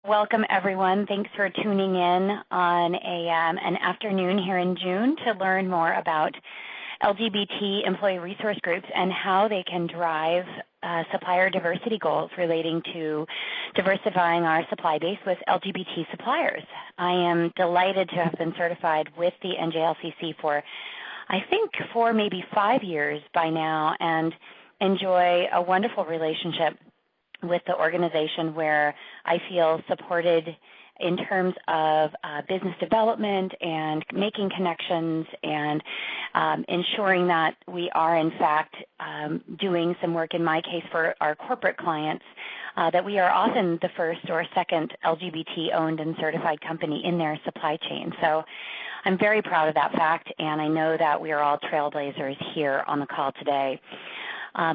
Welcome, everyone. Thanks for tuning in on an afternoon here in June to learn more about LGBT employee resource groups and how they can drive supplier diversity goals relating to diversifying our supply base with LGBT suppliers. I am delighted to have been certified with the NGLCC for, I think, 4, maybe 5 years by now, and enjoy a wonderful relationship with the organization where I feel supported in terms of business development and making connections and ensuring that we are, in fact, doing some work, in my case, for our corporate clients, that we are often the first or second LGBT-owned and certified company in their supply chain. So I'm very proud of that fact, and I know that we are all trailblazers here on the call today.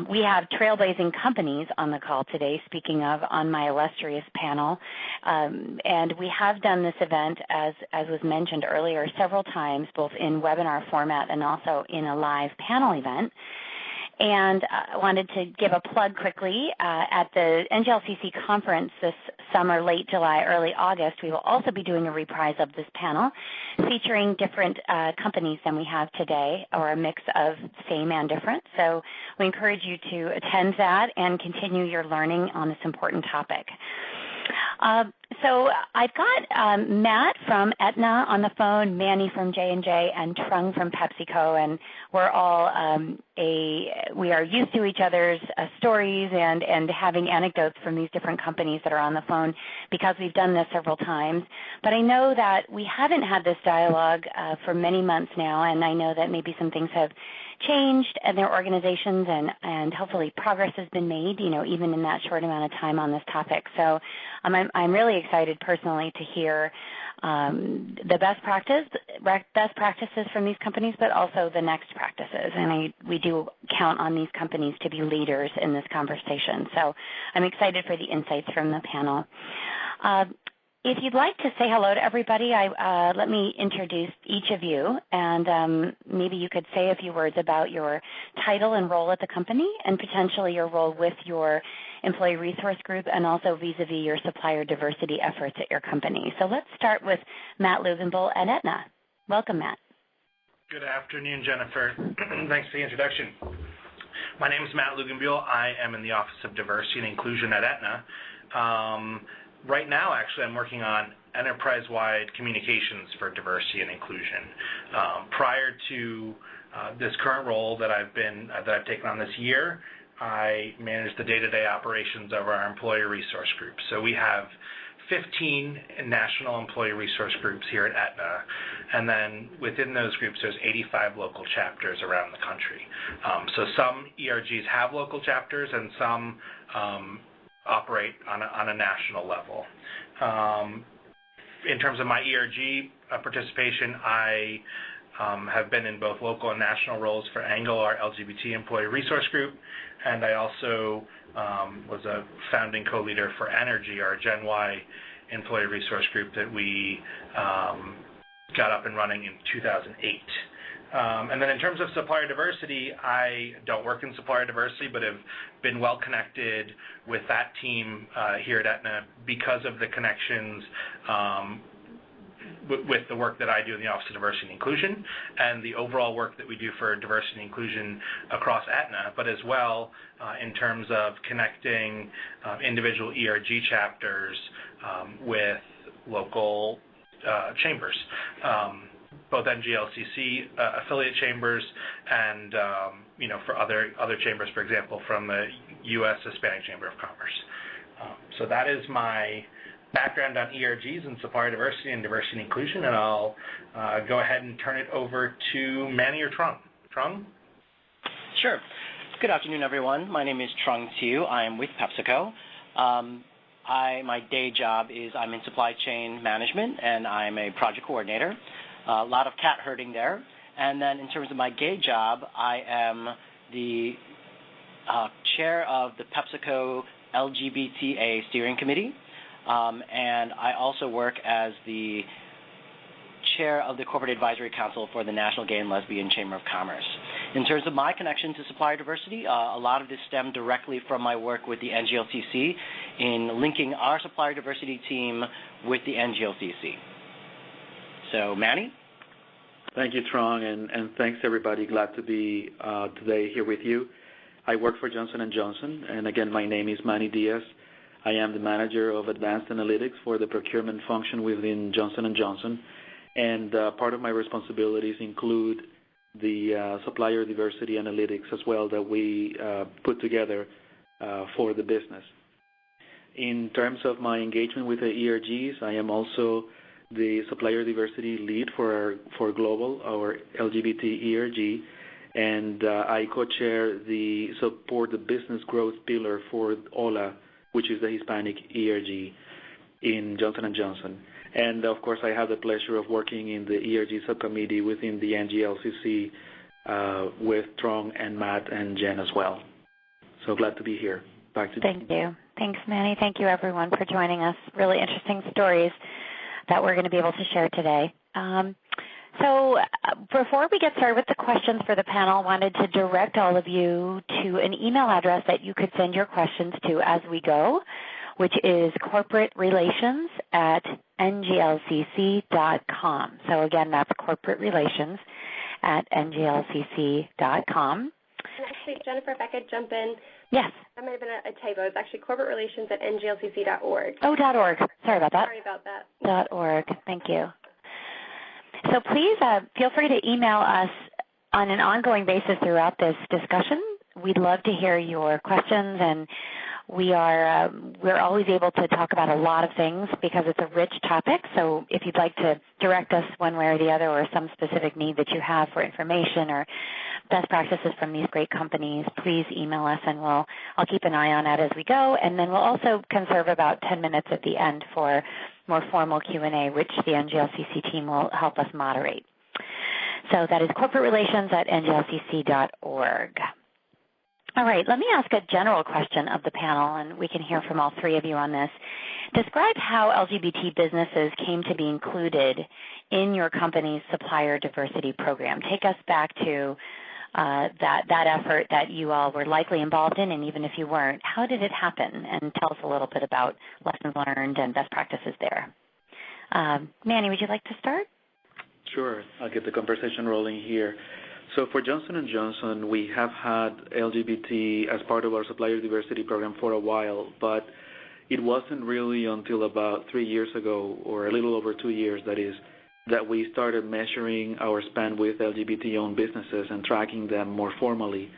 We have trailblazing companies on the call today, speaking of, on my illustrious panel. And we have done this event, as was mentioned earlier, several times, both in webinar format and also in a live panel event. And I wanted to give a plug quickly. At the NGLCC conference this summer, late July, early August, we will also be doing a reprise of this panel featuring different companies than we have today, or a mix of same and different. So we encourage you to attend that and continue your learning on this important topic. So I've got Matt from Aetna on the phone, Manny from J&J, and Trung from PepsiCo, and we're all we are used to each other's stories and having anecdotes from these different companies that are on the phone because we've done this several times. But I know that we haven't had this dialogue for many months now, and I know that maybe some things have changed in their organizations, and hopefully progress has been made, even in that short amount of time on this topic. So I'm really excited personally to hear the best practices from these companies, but also the next practices. And we do count on these companies to be leaders in this conversation. So I'm excited for the insights from the panel. If you'd like to say hello to everybody, let me introduce each of you, and maybe you could say a few words about your title and role at the company, and potentially your role with your employee resource group, and also vis-a-vis your supplier diversity efforts at your company. So let's start with Matt Luginbuhl at Aetna. Welcome, Matt. Good afternoon, Jennifer. Thanks for the introduction. My name is Matt Luginbuhl. I am in the Office of Diversity and Inclusion at Aetna. Right now, actually, I'm working on enterprise-wide communications for diversity and inclusion. Prior to this current role that I've taken on this year, I manage the day-to-day operations of our employee resource group. So we have 15 national employee resource groups here at Aetna, and then within those groups, there's 85 local chapters around the country. So some ERGs have local chapters, and some operate on a national level. In terms of my ERG participation, I have been in both local and national roles for ANGLE, our LGBT employee resource group, and I also was a founding co-leader for Energy, our Gen Y employee resource group that we got up and running in 2008. And then in terms of supplier diversity, I don't work in supplier diversity, but have been well connected with that team here at Aetna because of the connections with the work that I do in the Office of Diversity and Inclusion, and the overall work that we do for diversity and inclusion across Aetna, but as well in terms of connecting individual ERG chapters with local chambers. Both NGLCC affiliate chambers and for other chambers, for example, from the U.S. Hispanic Chamber of Commerce. So that is my background on ERGs and supplier diversity and diversity and inclusion, and I'll go ahead and turn it over to Manny or Trung. Trung? Sure. Good afternoon, everyone. My name is Trung Tieu. I am with PepsiCo. My day job is I'm in supply chain management, and I'm a project coordinator. A lot of cat herding there. And then in terms of my gay job, I am the chair of the PepsiCo LGBTA Steering Committee, and I also work as the chair of the Corporate Advisory Council for the National Gay and Lesbian Chamber of Commerce. In terms of my connection to supplier diversity, a lot of this stemmed directly from my work with the NGLCC in linking our supplier diversity team with the NGLCC. So, Manny? Thank you, Trung, and thanks, everybody. Glad to be today here with you. I work for Johnson & Johnson, and again, my name is Manny Diaz. I am the manager of advanced analytics for the procurement function within Johnson & Johnson, and part of my responsibilities include the supplier diversity analytics as well that we put together for the business. In terms of my engagement with the ERGs, I am also the supplier diversity lead for Global, our LGBT ERG, and I co-chair the Support the Business Growth pillar for OLA, which is the Hispanic ERG in Johnson & Johnson. And, of course, I have the pleasure of working in the ERG subcommittee within the NGLCC with Trung and Matt and Jen as well. So glad to be here. Back to you. Thank you. Thanks, Manny. Thank you, everyone, for joining us. Really interesting stories that we're going to be able to share today. So before we get started with the questions for the panel, I wanted to direct all of you to an email address that you could send your questions to as we go, which is corporaterelations@nglcc.com. So again, that's corporaterelations@nglcc.com. And actually, Jennifer, if I could jump in. Yes. That might have been a typo. It's actually corporaterelations@nglcc.org. Oh, .org. Sorry about that. Sorry about that. .org. Thank you. So please feel free to email us on an ongoing basis throughout this discussion. We'd love to hear your questions, and we're always able to talk about a lot of things because it's a rich topic. So if you'd like to direct us one way or the other, or some specific need that you have for information or best practices from these great companies, please email us, and I'll keep an eye on that as we go. And then we'll also conserve about 10 minutes at the end for more formal Q&A, which the NGLCC team will help us moderate. So that is corporaterelations@nglcc.org. All right, let me ask a general question of the panel, and we can hear from all three of you on this. Describe how LGBT businesses came to be included in your company's supplier diversity program. Take us back to that effort that you all were likely involved in, and even if you weren't, how did it happen? And tell us a little bit about lessons learned and best practices there. Manny, would you like to start? Sure. I'll get the conversation rolling here. So for Johnson & Johnson, we have had LGBT as part of our supplier diversity program for a while, but it wasn't really until about 3 years ago, or a little over 2 years, that is, that we started measuring our spend with LGBT-owned businesses and tracking them more formally.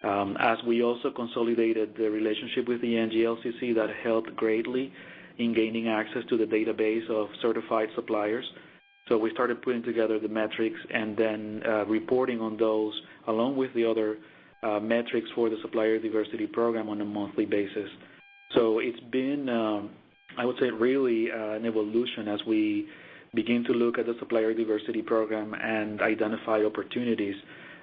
As we also consolidated the relationship with the NGLCC, that helped greatly in gaining access to the database of certified suppliers. So we started putting together the metrics and then reporting on those along with the other metrics for the supplier diversity program on a monthly basis. So it's been, I would say, really an evolution as we begin to look at the supplier diversity program and identify opportunities,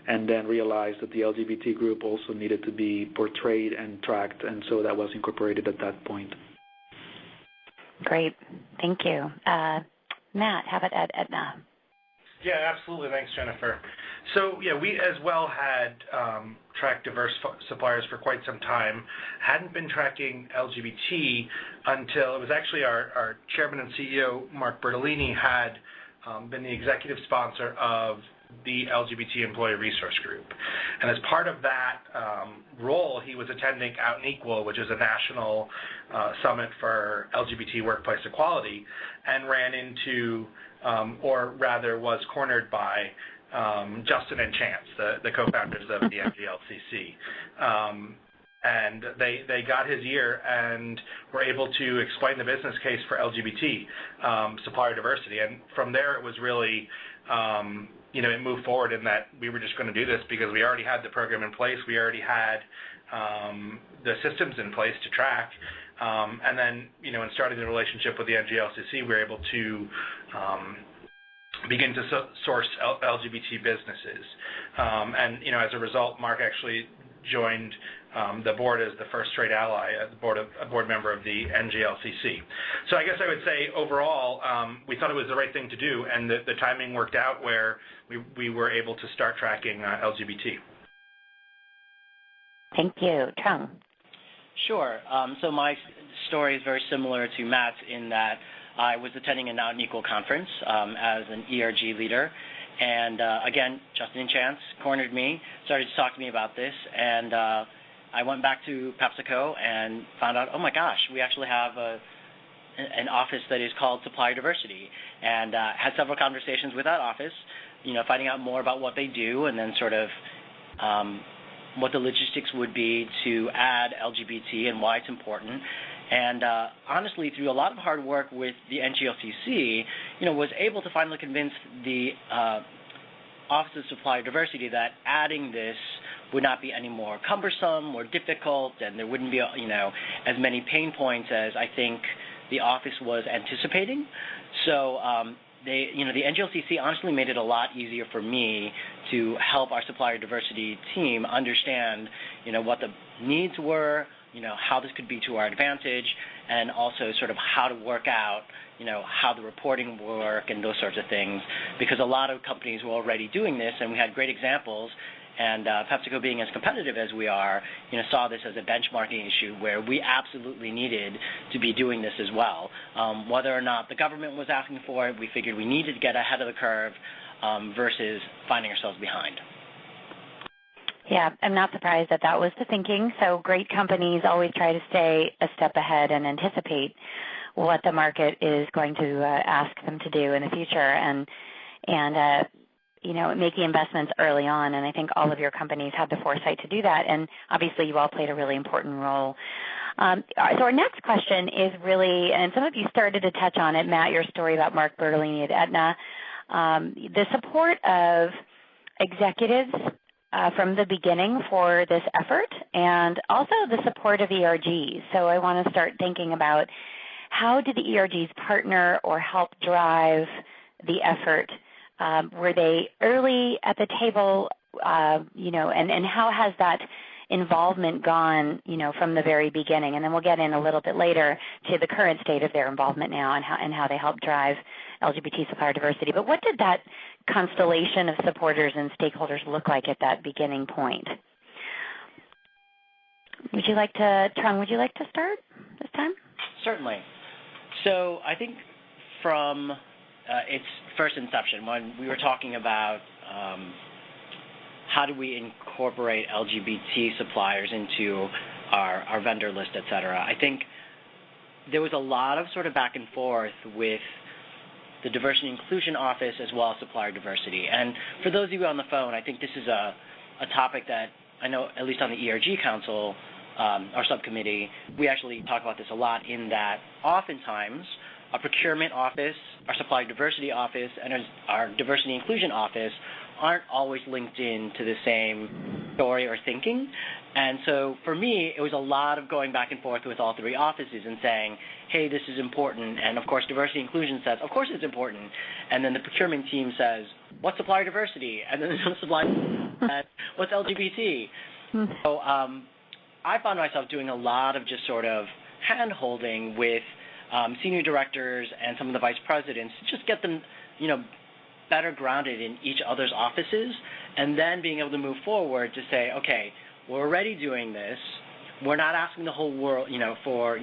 and then realize that the LGBT group also needed to be portrayed and tracked, and so that was incorporated at that point. Great. Thank you. Matt, how about at Aetna? Yeah, absolutely. Thanks, Jennifer. So, yeah, we as well had tracked diverse suppliers for quite some time. Hadn't been tracking LGBT until it was actually our chairman and CEO, Mark Bertolini, had been the executive sponsor of the LGBT Employee Resource Group. And as part of that role, he was attending Out and Equal, which is a national summit for LGBT workplace equality, and ran into, or rather was cornered by, Justin and Chance, the co-founders of the NGLCC. And they got his ear and were able to explain the business case for LGBT supplier diversity. And from there, it was really, it moved forward in that we were just going to do this because we already had the program in place. We already had the systems in place to track. And then, in starting the relationship with the NGLCC, we were able to begin to source LGBT businesses. And as a result, Mark actually joined the board as the first straight ally, a board member of the NGLCC. So I guess I would say overall, we thought it was the right thing to do, and the timing worked out where we were able to start tracking LGBT. Thank you. Trung. Sure. So my story is very similar to Matt's in that I was attending a Not an Equal conference as an ERG leader. And again, Justin and Chance cornered me, started to talk to me about this, and I went back to PepsiCo and found out, oh my gosh, we actually have an office that is called Supplier Diversity, and had several conversations with that office, finding out more about what they do, and then sort of what the logistics would be to add LGBT and why it's important. And honestly, through a lot of hard work with the NGLCC, was able to finally convince the Office of Supplier Diversity that adding this would not be any more cumbersome or difficult, and there wouldn't be, as many pain points as I think the office was anticipating. So the NGLCC honestly made it a lot easier for me to help our supplier diversity team understand, what the needs were, how this could be to our advantage, and also sort of how to work out, how the reporting work and those sorts of things, because a lot of companies were already doing this, and we had great examples. And PepsiCo, being as competitive as we are, saw this as a benchmarking issue where we absolutely needed to be doing this as well. Whether or not the government was asking for it, we figured we needed to get ahead of the curve versus finding ourselves behind. Yeah, I'm not surprised that was the thinking. So great companies always try to stay a step ahead and anticipate what the market is going to ask them to do in the future, and make the investments early on. And I think all of your companies had the foresight to do that, and obviously you all played a really important role. So our next question is really, and some of you started to touch on it, Matt, your story about Mark Bertolini at Aetna, the support of executives from the beginning for this effort, and also the support of ERGs. So I want to start thinking about how did the ERGs partner or help drive the effort? Were they early at the table, and how has that involvement gone, from the very beginning? And then we'll get in a little bit later to the current state of their involvement now and how they help drive LGBT supplier diversity. But what did that constellation of supporters and stakeholders look like at that beginning point? Trung, would you like to start this time? Certainly. So I think from its first inception, when we were talking about how do we incorporate LGBT suppliers into our vendor list, et cetera, I think there was a lot of sort of back and forth with the Diversity and Inclusion Office as well as supplier diversity. And for those of you on the phone, I think this is a topic that I know, at least on the ERG Council, our subcommittee, we actually talk about this a lot, in that oftentimes our procurement office, our supplier diversity office, and our diversity and inclusion office aren't always linked in to the same story or thinking. And so for me, it was a lot of going back and forth with all three offices and saying, hey, this is important. And of course, diversity and inclusion says, of course it's important. And then the procurement team says, what's supplier diversity? And then the supplier says, what's LGBT? So I found myself doing a lot of just sort of hand-holding with senior directors and some of the vice presidents to just get them, better grounded in each other's offices, and then being able to move forward to say, okay, we're already doing this. We're not asking the whole world, for,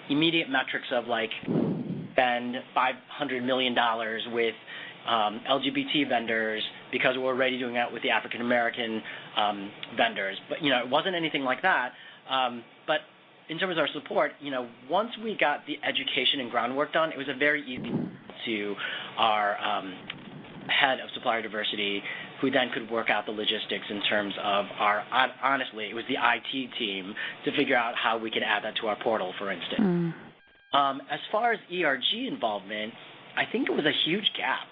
immediate metrics of like spend $500 million with LGBT vendors because we're already doing that with the African American vendors. But, it wasn't anything like that. But in terms of our support, once we got the education and groundwork done, it was a very easy to our head of supplier diversity, who then could work out the logistics in terms of honestly, it was the IT team to figure out how we could add that to our portal, for instance. As far as ERG involvement, I think it was a huge gap.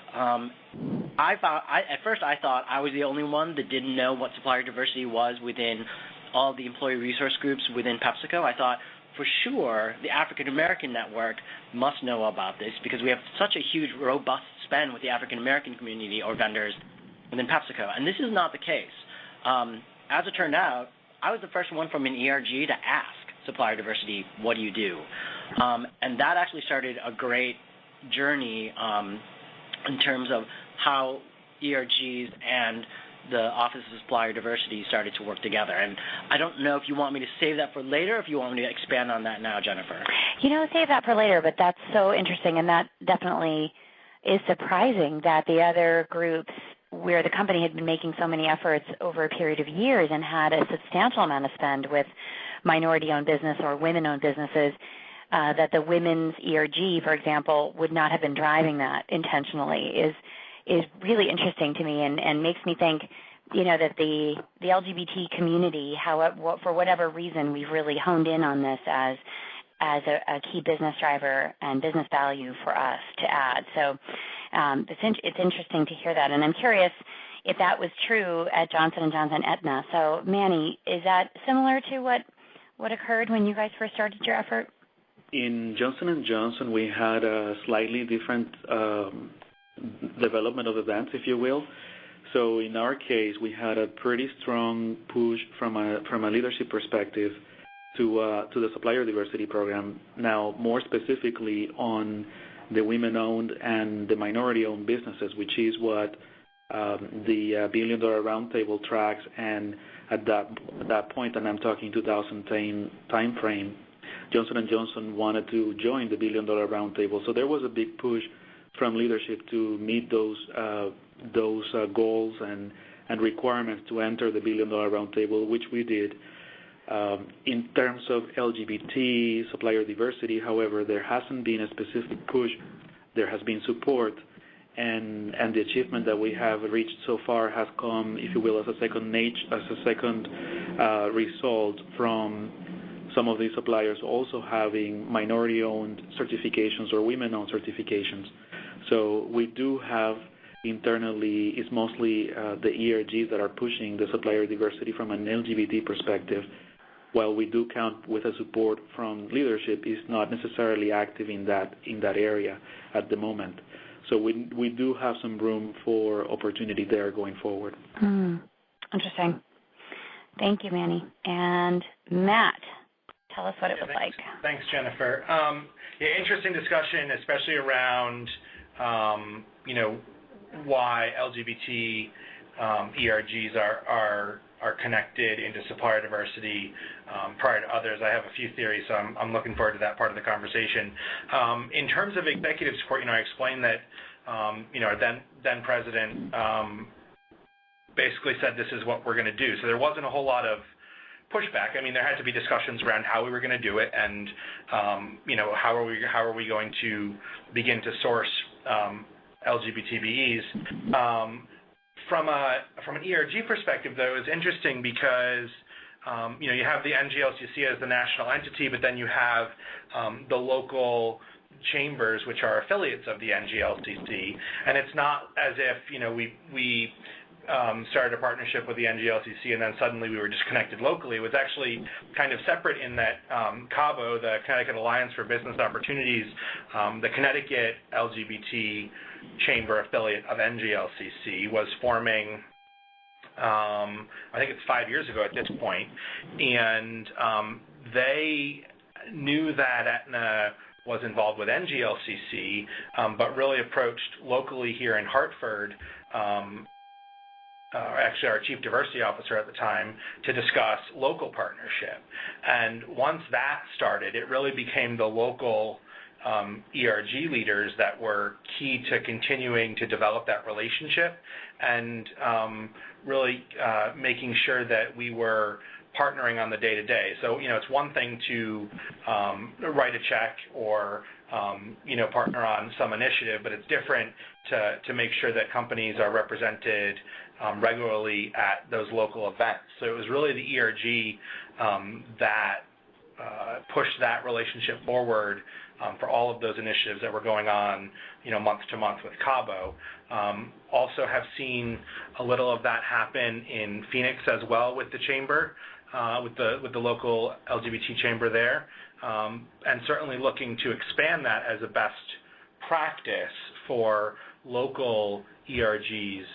At first I thought I was the only one that didn't know what supplier diversity was within all the employee resource groups within PepsiCo. I thought, for sure, the African American network must know about this because we have such a huge, robust spend with the African American community or vendors within PepsiCo. And this is not the case. As it turned out, I was the first one from an ERG to ask supplier diversity, what do you do? And that actually started a great journey in terms of how ERGs and the Office of Supplier Diversity started to work together. And I don't know if you want me to save that for later or if you want me to expand on that now, Jennifer. Save that for later, but that's so interesting, and that definitely is surprising that the other groups where the company had been making so many efforts over a period of years and had a substantial amount of spend with minority-owned business or women-owned businesses, that the women's ERG, for example, would not have been driving that intentionally is really interesting to me and makes me think, that the LGBT community, for whatever reason, we've really honed in on this as a key business driver and business value for us to add. So it's interesting to hear that, and I'm curious if that was true at Johnson & Johnson Aetna. So, Manny, is that similar to what occurred when you guys first started your effort? In Johnson & Johnson, we had a slightly different development of events, if you will. So in our case, we had a pretty strong push from a leadership perspective to the supplier diversity program. Now, more specifically on the women-owned and the minority-owned businesses, which is what the billion-dollar roundtable tracks. And at that point, and I'm talking 2010 timeframe, Johnson & Johnson wanted to join the billion-dollar roundtable. So there was a big push from leadership to meet those goals and requirements to enter the billion-dollar roundtable, which we did. In terms of LGBT supplier diversity, however, there hasn't been a specific push. There has been support, and the achievement that we have reached so far has come, if you will, as a second result from some of these suppliers also having minority-owned certifications or women-owned certifications. So we do have internally, it's mostly the ERGs that are pushing the supplier diversity from an LGBT perspective, while we do count with a support from leadership, is not necessarily active in that area at the moment. So we do have some room for opportunity there going forward. Interesting. Thank you, Manny. And Matt, tell us what it was like. Thanks, Jennifer. Interesting discussion, especially around, why LGBT ERGs are connected into supplier diversity prior to others. I have a few theories, so I'm looking forward to that part of the conversation. In terms of executive support, I explained that, our then president basically said this is what we're going to do. So there wasn't a whole lot of pushback. I mean, there had to be discussions around how we were going to do it, and how are we going to begin to source LGBTBEs. From an ERG perspective, though, it's interesting because you have the NGLCC as the national entity, but then you have the local chambers, which are affiliates of the NGLCC, and it's not as if we started a partnership with the NGLCC and then suddenly we were disconnected locally. It was actually kind of separate in that CABO, the Connecticut Alliance for Business Opportunities, the Connecticut LGBT chamber affiliate of NGLCC, was forming, I think it's 5 years ago at this point, and they knew that Aetna was involved with NGLCC, but really approached locally here in Hartford, actually our chief diversity officer at the time, to discuss local partnership. And once that started, it really became the local ERG leaders that were key to continuing to develop that relationship and really making sure that we were partnering on the day-to-day. So, it's one thing to write a check or, partner on some initiative, but it's different to make sure that companies are represented regularly at those local events. So it was really the ERG that pushed that relationship forward for all of those initiatives that were going on, month to month with CABO. Also have seen a little of that happen in Phoenix as well with the chamber, with the local LGBT chamber there, and certainly looking to expand that as a best practice for local ERGs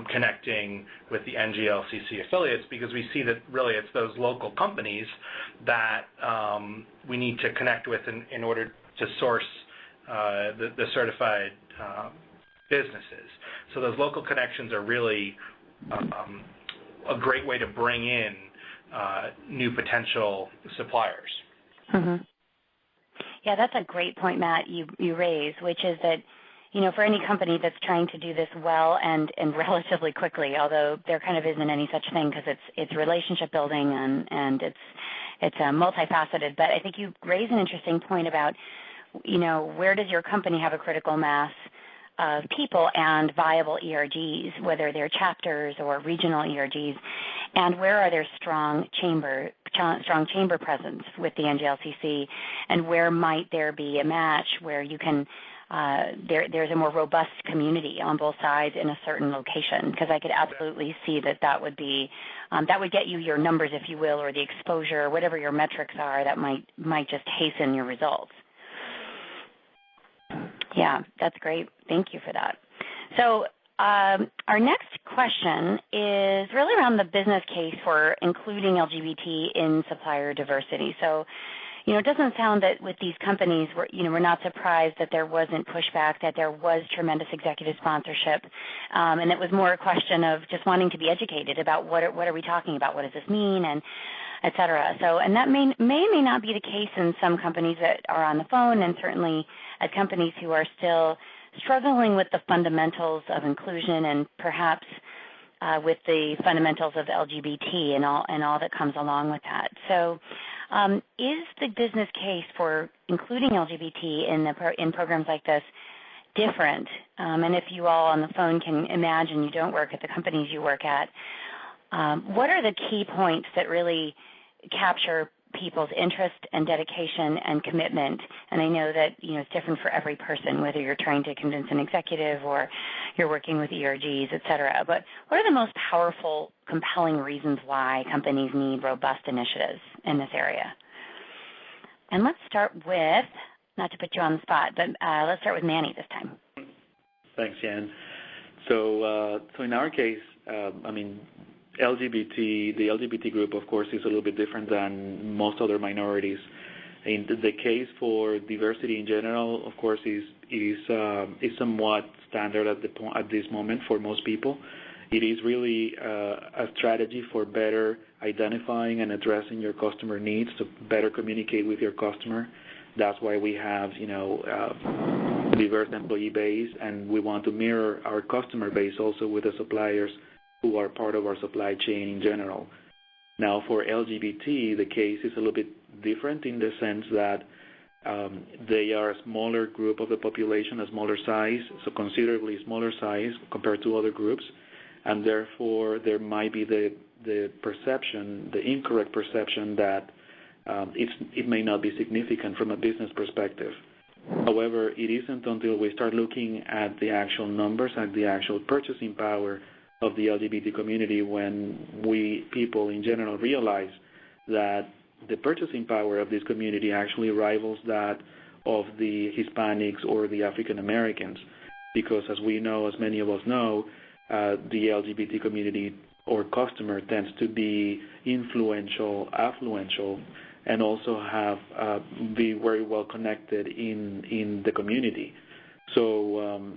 connecting with the NGLCC affiliates, because we see that really it's those local companies that we need to connect with in order to source the certified businesses. So those local connections are really a great way to bring in new potential suppliers. Mm-hmm. Yeah, that's a great point, Matt, you raise, which is that, for any company that's trying to do this well and relatively quickly, although there kind of isn't any such thing because it's relationship building and it's multifaceted. But I think you raise an interesting point about, where does your company have a critical mass of people and viable ERGs, whether they're chapters or regional ERGs, and where are there strong chamber presence with the NGLCC, and where might there be a match where you can there's a more robust community on both sides in a certain location, because I could absolutely see that would be that would get you your numbers, if you will, or the exposure, whatever your metrics are, that might just hasten your results. Yeah, that's great. Thank you for that. So our next question is really around the business case for including LGBT in supplier diversity. So, it doesn't sound that with these companies, we're not surprised that there wasn't pushback, that there was tremendous executive sponsorship, and it was more a question of just wanting to be educated about what are we talking about, what does this mean, and et cetera. So, and that may not be the case in some companies that are on the phone, and certainly at companies who are still struggling with the fundamentals of inclusion and perhaps with the fundamentals of LGBT and all that comes along with that. So, is the business case for including LGBT in programs like this different? And if you all on the phone can imagine, you don't work at the companies you work at, what are the key points that really capture people's interest and dedication and commitment? And I know that it's different for every person, whether you're trying to convince an executive or you're working with ERGs, et cetera. But what are the most powerful, compelling reasons why companies need robust initiatives in this area? And let's start with, not to put you on the spot, but let's start with Manny this time. Thanks, Jan. So in our case, the LGBT group, of course, is a little bit different than most other minorities. In the case for diversity in general, of course, is somewhat standard at this moment for most people. It is really a strategy for better identifying and addressing your customer needs, to better communicate with your customer. That's why we have, a diverse employee base, and we want to mirror our customer base also with the suppliers who are part of our supply chain in general. Now, for LGBT, the case is a little bit different in the sense that they are a smaller group of the population, a smaller size, so considerably smaller size compared to other groups, and therefore there might be the incorrect perception that it may not be significant from a business perspective. However, it isn't until we start looking at the actual numbers and the actual purchasing power of the LGBT community when people in general realize that the purchasing power of this community actually rivals that of the Hispanics or the African Americans. Because as we know, as many of us know, the LGBT community or customer tends to be influential, affluential, and also be very well connected in the community. So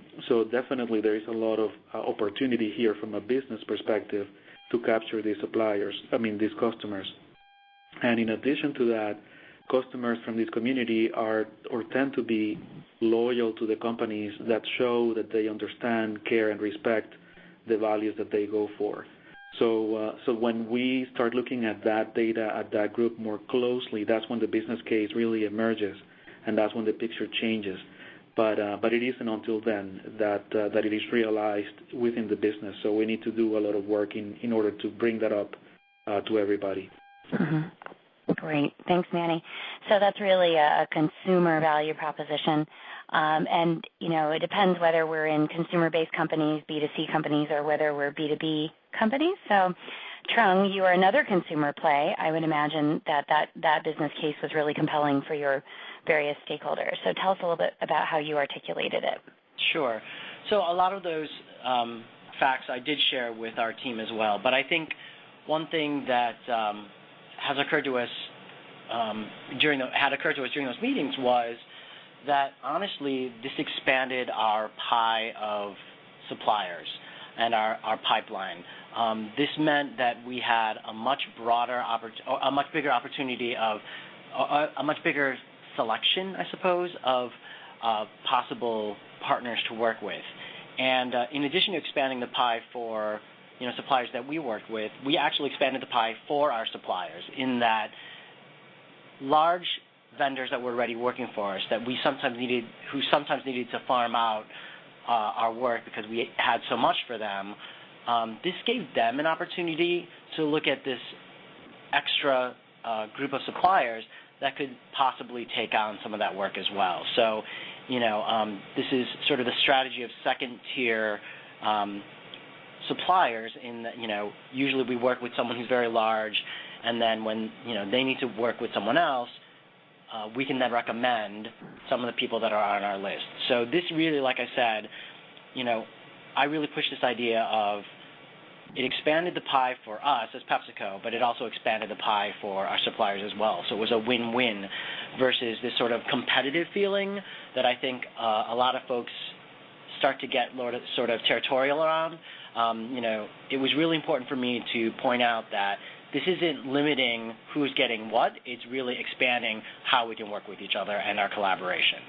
definitely there is a lot of opportunity here from a business perspective to capture these customers. And in addition to that, customers from this community tend to be loyal to the companies that show that they understand, care, and respect the values that they go for. So when we start looking at that data, at that group more closely, that's when the business case really emerges, and that's when the picture changes. But it isn't until then that it is realized within the business. So we need to do a lot of work in order to bring that up to everybody. Mm-hmm. Great. Thanks, Manny. So that's really a consumer value proposition. And, it depends whether we're in consumer-based companies, B2C companies, or whether we're B2B companies. So, Trung, you are another consumer play. I would imagine that business case was really compelling for your various stakeholders. So tell us a little bit about how you articulated it. Sure. So a lot of those facts I did share with our team as well. But I think one thing that has occurred to us during those meetings was that honestly this expanded our pie of suppliers and our pipeline. This meant that we had a much bigger opportunity of a much bigger selection, I suppose, of possible partners to work with. And in addition to expanding the pie for suppliers that we worked with, we actually expanded the pie for our suppliers in that large vendors that were already working for us who sometimes needed to farm out our work because we had so much for them. This gave them an opportunity to look at this extra group of suppliers that could possibly take on some of that work as well. So, this is sort of the strategy of second-tier suppliers in that, usually we work with someone who's very large, and then when, they need to work with someone else, we can then recommend some of the people that are on our list. So this really, like I said, I really pushed this idea of it expanded the pie for us as PepsiCo, but it also expanded the pie for our suppliers as well. So it was a win-win versus this sort of competitive feeling that I think a lot of folks start to get sort of territorial around. It was really important for me to point out that this isn't limiting who's getting what. It's really expanding how we can work with each other and our collaboration.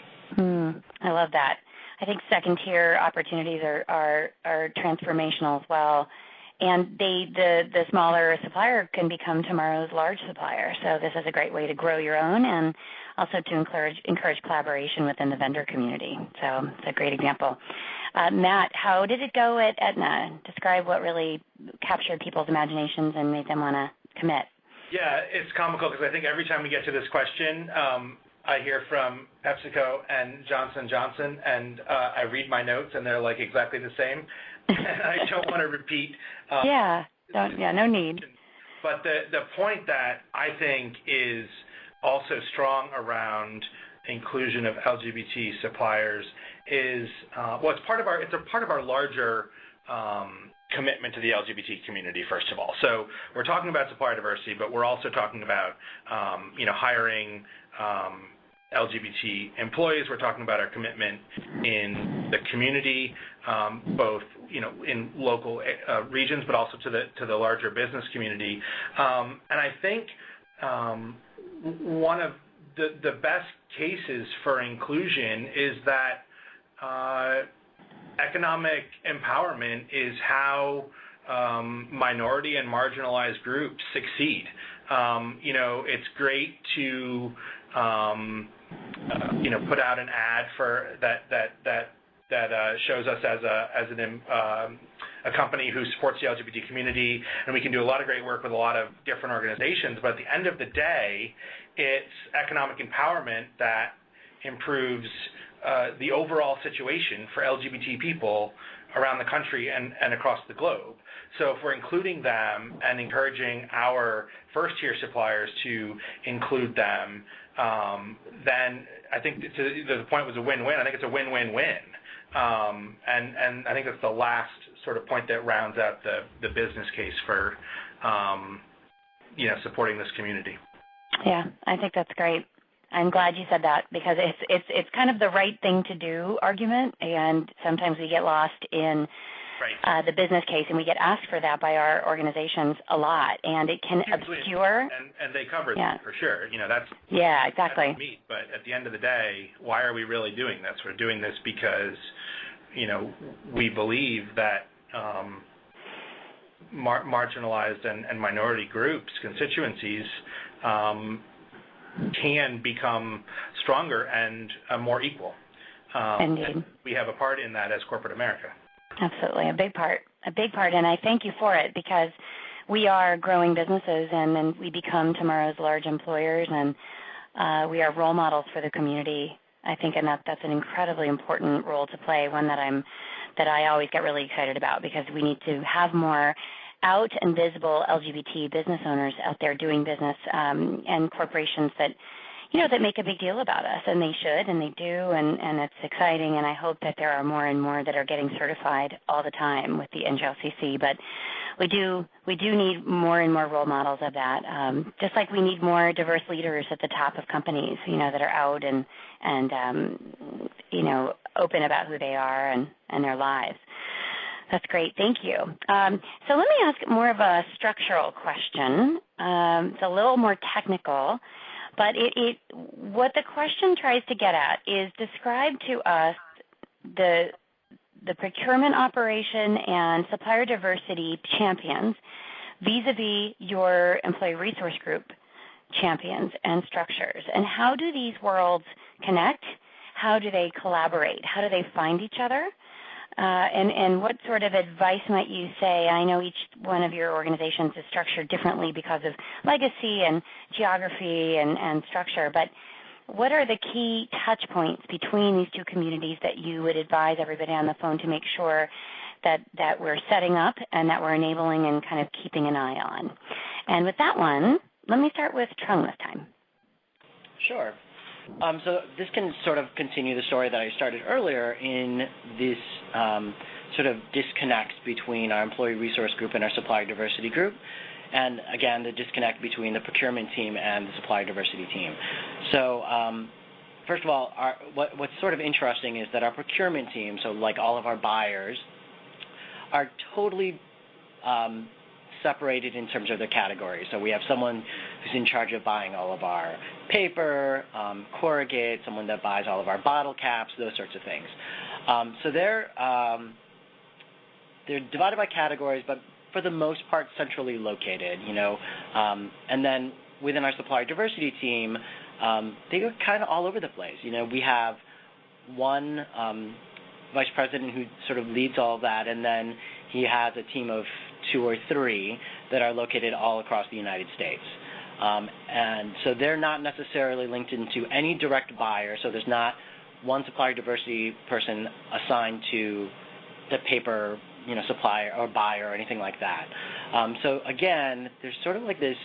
I love that. I think second-tier opportunities are transformational as well. And the smaller supplier can become tomorrow's large supplier. So this is a great way to grow your own and also to encourage collaboration within the vendor community. So it's a great example. Matt, how did it go at Aetna? Describe what really captured people's imaginations and made them want to commit. Yeah, it's comical because I think every time we get to this question, I hear from PepsiCo and Johnson & Johnson, and I read my notes, and they're like exactly the same. I don't want to repeat. No need. But the point that I think is also strong around inclusion of LGBT suppliers is it's a part of our larger commitment to the LGBT community, first of all. So we're talking about supplier diversity, but we're also talking about hiring LGBT employees. We're talking about our commitment in the community, both in local regions, but also to the larger business community. And I think one of the best cases for inclusion is that economic empowerment is how minority and marginalized groups succeed. It's great to put out an ad for that shows us as a company who supports the LGBT community, and we can do a lot of great work with a lot of different organizations. But at the end of the day, it's economic empowerment that improves the overall situation for LGBT people around the country and across the globe. So if we're including them and encouraging our first-tier suppliers to include them, then I think the point was a win-win. I think it's a win-win-win. And I think that's the last sort of point that rounds out the business case for supporting this community. Yeah, I think that's great. I'm glad you said that because it's kind of the right thing to do argument, and sometimes we get lost in the business case, and we get asked for that by our organizations a lot, and it can obscure. And they cover that for sure. That's exactly. That's meat. But at the end of the day, why are we really doing this? We're doing this because we believe that marginalized and minority groups, constituencies, can become stronger and more equal. Indeed. And we have a part in that as corporate America. Absolutely, a big part, and I thank you for it because we are growing businesses and then we become tomorrow's large employers, and we are role models for the community, I think, and that's an incredibly important role to play, one that I always get really excited about because we need to have more out and visible LGBT business owners out there doing business and corporations that that make a big deal about us, and they should, and they do, and it's exciting, and I hope that there are more and more that are getting certified all the time with the NGLCC, but we do need more and more role models of that, just like we need more diverse leaders at the top of companies, that are out and open about who they are and their lives. That's great. Thank you. So let me ask more of a structural question. It's a little more technical, but what the question tries to get at is describe to us the procurement operation and supplier diversity champions vis-a-vis your employee resource group champions and structures. And how do these worlds connect? How do they collaborate? How do they find each other? And what sort of advice might you say? I know each one of your organizations is structured differently because of legacy and geography and structure, but what are the key touch points between these two communities that you would advise everybody on the phone to make sure that we're setting up and that we're enabling and kind of keeping an eye on? And with that one, let me start with Trung this time. Sure. So this can sort of continue the story that I started earlier in this sort of disconnect between our employee resource group and our supplier diversity group. And again, the disconnect between the procurement team and the supplier diversity team. So first of all, what's sort of interesting is that our procurement team, so like all of our buyers, are totally separated in terms of their categories. So we have someone who's in charge of buying all of our paper, corrugate, someone that buys all of our bottle caps, those sorts of things. So they're divided by categories, but for the most part centrally located, and then within our supplier diversity team, they go kind of all over the place. We have one vice president who sort of leads all of that, and then he has a team of 2 or 3 that are located all across the United States. And so they're not necessarily linked into any direct buyer, so there's not one supplier diversity person assigned to the paper supplier or buyer or anything like that. So again, there's sort of like this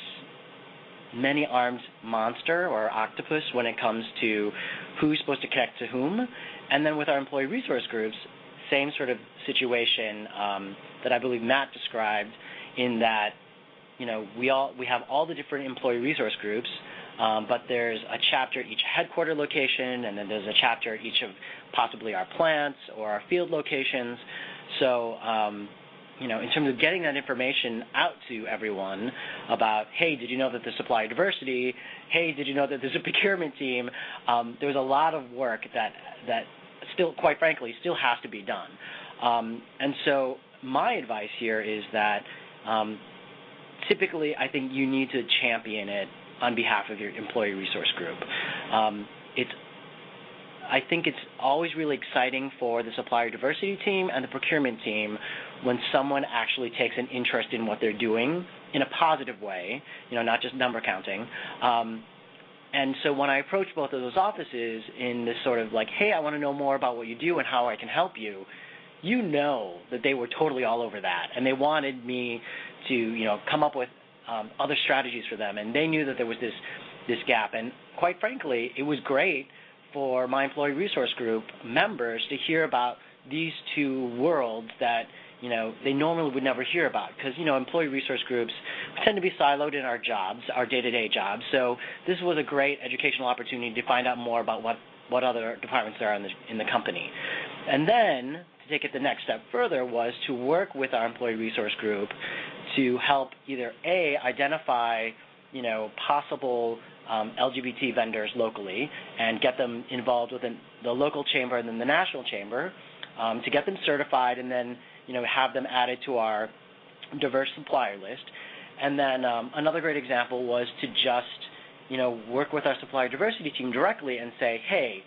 many-armed monster or octopus when it comes to who's supposed to connect to whom. And then with our employee resource groups, same sort of situation that I believe Matt described, in that we have all the different employee resource groups, but there's a chapter at each headquarter location, and then there's a chapter at each of possibly our plants or our field locations. So in terms of getting that information out to everyone about, hey, did you know that there's supplier diversity? Hey, did you know that there's a procurement team? There's a lot of work that still, quite frankly, still has to be done. And so my advice here is that typically I think you need to champion it on behalf of your employee resource group. I think it's always really exciting for the supplier diversity team and the procurement team when someone actually takes an interest in what they're doing in a positive way, not just number counting. And so when I approached both of those offices in this sort of like, hey, I want to know more about what you do and how I can help you, that they were totally all over that. And they wanted me to, come up with other strategies for them. And they knew that there was this gap. And quite frankly, it was great for my employee resource group members to hear about these two worlds that, they normally would never hear about, because, employee resource groups tend to be siloed in our jobs, our day-to-day jobs. So this was a great educational opportunity to find out more about what other departments there are in the company. And then to take it the next step further was to work with our employee resource group to help either A, identify, possible LGBT vendors locally and get them involved within the local chamber and then the national chamber to get them certified, and then have them added to our diverse supplier list. And then another great example was to just work with our supplier diversity team directly and say, hey,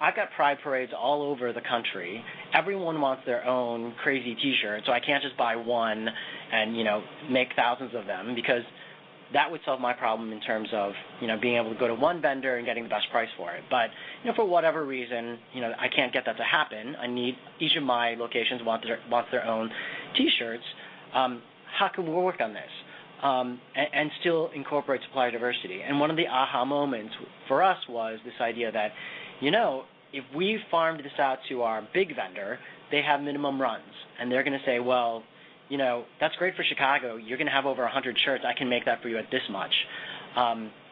I've got pride parades all over the country. Everyone wants their own crazy T-shirt, so I can't just buy one and make thousands of them, because that would solve my problem in terms of, being able to go to one vendor and getting the best price for it. But, for whatever reason, I can't get that to happen. I need, each of my locations wants their own T-shirts. How can we work on this? and still incorporate supplier diversity. And one of the aha moments for us was this idea that, if we farmed this out to our big vendor, they have minimum runs, and they're going to say, well, that's great for Chicago. You're going to have over 100 shirts. I can make that for you at this much.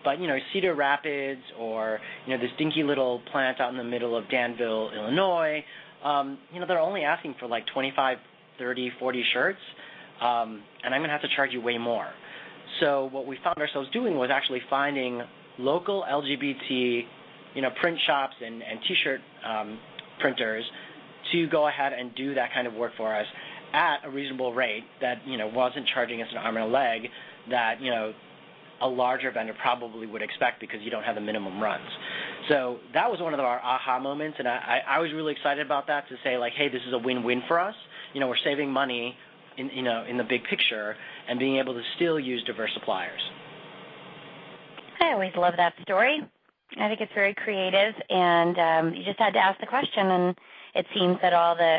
But, Cedar Rapids or, this dinky little plant out in the middle of Danville, Illinois, they're only asking for like 25, 30, 40 shirts, and I'm going to have to charge you way more. So what we found ourselves doing was actually finding local LGBT, print shops and T-shirt printers to go ahead and do that kind of work for us at a reasonable rate that, wasn't charging us an arm and a leg that, a larger vendor probably would expect because you don't have the minimum runs. So that was one of our aha moments, and I was really excited about that to say, like, hey, this is a win-win for us. We're saving money in the big picture and being able to still use diverse suppliers. I always love that story. I think it's very creative, and you just had to ask the question, and it seems that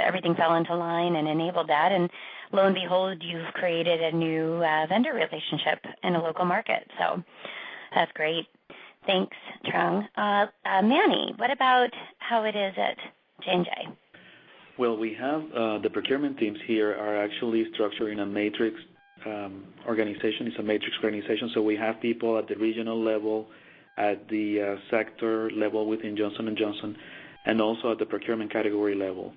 everything fell into line and enabled that, and lo and behold, you've created a new vendor relationship in a local market. So that's great. Thanks, Trung. Manny, what about how it is at J&J? Well, we have the procurement teams here are actually structured in a matrix organization. It's a matrix organization, so we have people at the regional level, at the sector level within Johnson & Johnson, and also at the procurement category level.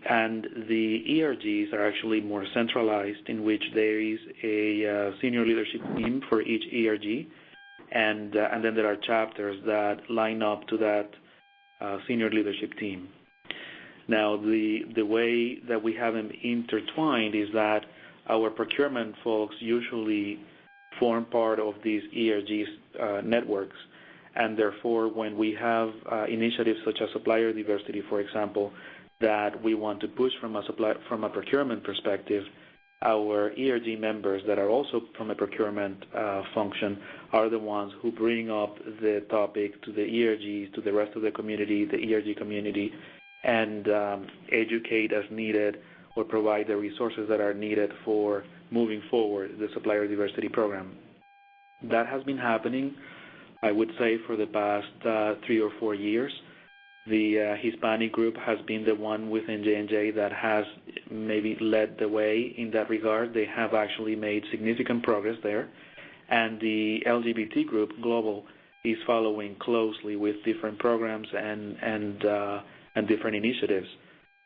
And the ERGs are actually more centralized, in which there is a senior leadership team for each ERG, and then there are chapters that line up to that senior leadership team. Now, the way that we have them intertwined is that our procurement folks usually form part of these ERGs networks, and therefore when we have initiatives such as supplier diversity, for example, that we want to push from a procurement perspective, our ERG members that are also from a procurement function are the ones who bring up the topic to the ERGs, to the rest of the community, the ERG community, and educate as needed or provide the resources that are needed for moving forward the supplier diversity program. That has been happening, I would say, for the past 3 or 4 years. The Hispanic group has been the one within J&J that has maybe led the way in that regard. They have actually made significant progress there. And the LGBT group, global, is following closely with different programs and different initiatives.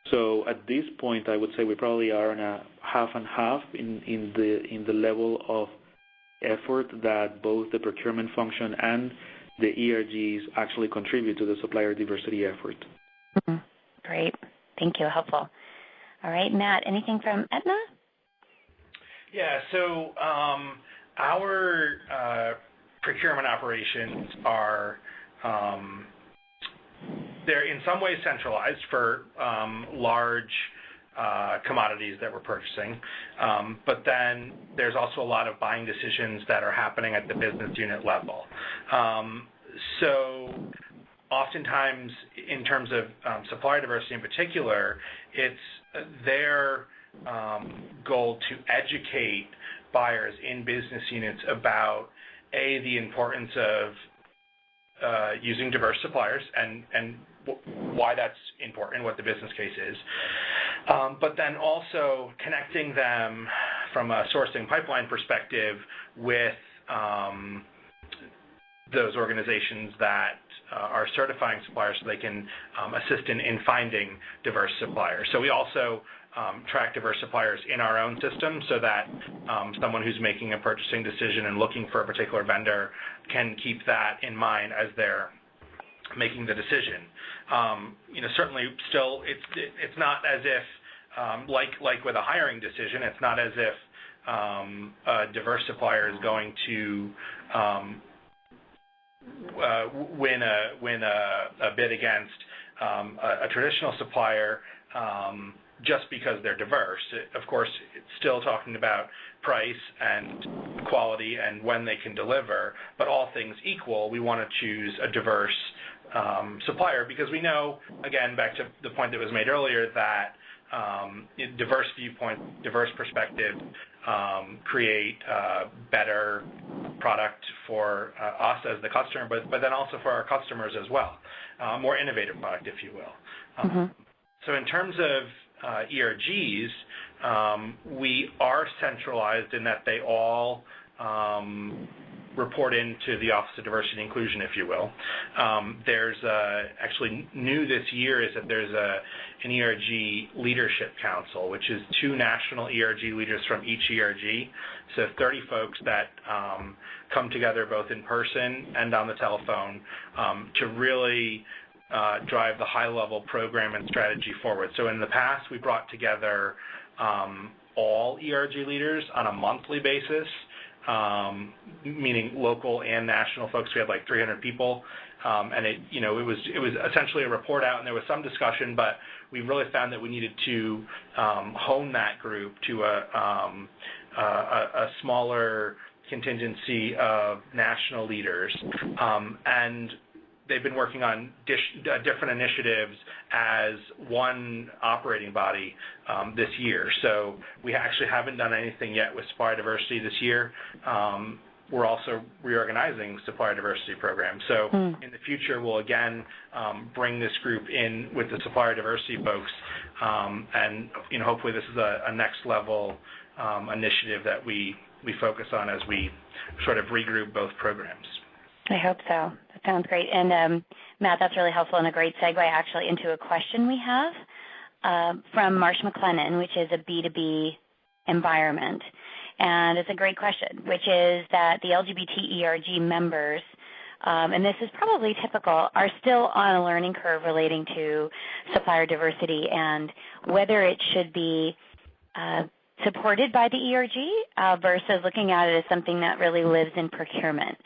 So at this point, I would say we probably are on a half and half in the level of effort that both the procurement function and the ERGs actually contribute to the supplier diversity effort. Mm-hmm. Great. Thank you. Helpful. All right, Matt, anything from Aetna? Yeah, so our procurement operations are they're in some ways centralized for large commodities that we're purchasing, but then there's also a lot of buying decisions that are happening at the business unit level. So oftentimes, in terms of supplier diversity in particular, it's their goal to educate buyers in business units about, A, the importance of using diverse suppliers and why that's important, what the business case is, but then also connecting them from a sourcing pipeline perspective with those organizations that are certifying suppliers so they can assist in finding diverse suppliers. So we also track diverse suppliers in our own system so that someone who's making a purchasing decision and looking for a particular vendor can keep that in mind as they're making the decision. Certainly still it's not as if, like with a hiring decision, it's not as if a diverse supplier is going to win a bid against a traditional supplier just because they're diverse. Of course, it's still talking about price and quality and when they can deliver, but all things equal, we want to choose a diverse supplier because we know, again, back to the point that was made earlier, that diverse viewpoints, diverse perspectives, create better product for us as the customer, but then also for our customers as well, more innovative product, if you will. So in terms of ERGs, we are centralized in that they all report into the Office of Diversity and Inclusion, if you will. There's actually new this year is that there's an ERG Leadership Council, which is 2 national ERG leaders from each ERG, so 30 folks that come together both in person and on the telephone to really drive the high-level program and strategy forward. So in the past, we brought together all ERG leaders on a monthly basis, meaning local and national folks. We had like 300 people, and it was essentially a report out, and there was some discussion, but we really found that we needed to hone that group to a smaller contingency of national leaders, and they've been working on different initiatives as one operating body this year. So we actually haven't done anything yet with supplier diversity this year. We're also reorganizing supplier diversity programs. So in the future, we'll again bring this group in with the supplier diversity folks, and hopefully this is a next level initiative that we focus on as we sort of regroup both programs. I hope so. That sounds great. And Matt, that's really helpful and a great segue actually into a question we have from Marsh McLennan, which is a B2B environment. And it's a great question, which is that the LGBT ERG members, and this is probably typical, are still on a learning curve relating to supplier diversity and whether it should be supported by the ERG versus looking at it as something that really lives in procurement.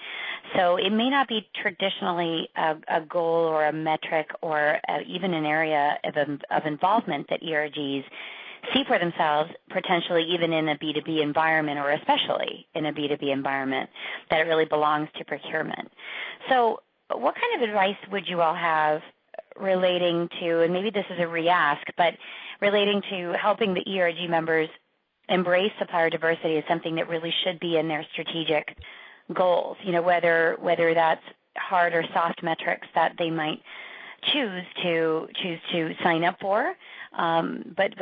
So it may not be traditionally a goal or a metric or even an area of involvement that ERGs see for themselves, potentially even in a B2B environment or especially in a B2B environment, that it really belongs to procurement. So what kind of advice would you all have relating to, and maybe this is a re-ask, but relating to helping the ERG members embrace supplier diversity as something that really should be in their strategic goals, whether that's hard or soft metrics that they might choose to sign up for. But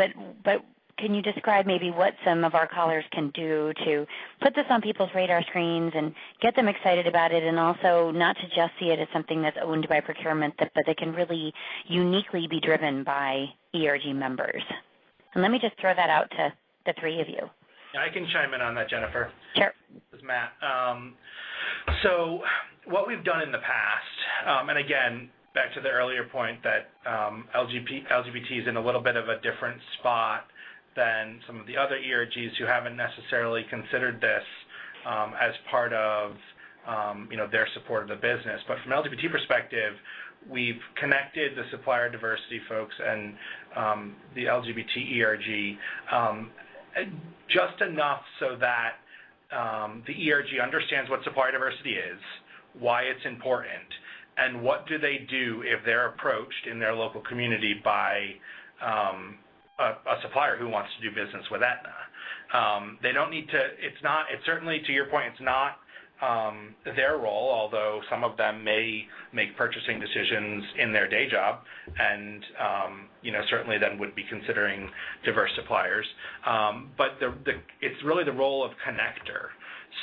can you describe maybe what some of our callers can do to put this on people's radar screens and get them excited about it, and also not to just see it as something that's owned by procurement, but that can really uniquely be driven by ERG members? And let me just throw that out to the three of you. Yeah, I can chime in on that, Jennifer. Sure. This is Matt. So what we've done in the past, and again, back to the earlier point that LGBT is in a little bit of a different spot than some of the other ERGs who haven't necessarily considered this as part of their support of the business. But from an LGBT perspective, we've connected the supplier diversity folks and the LGBT ERG just enough so that the ERG understands what supplier diversity is, why it's important, and what do they do if they're approached in their local community by a supplier who wants to do business with Aetna. They don't need to, it's certainly, to your point, it's not their role, although some of them may make purchasing decisions in their day job and, certainly then would be considering diverse suppliers. But it's really the role of connector,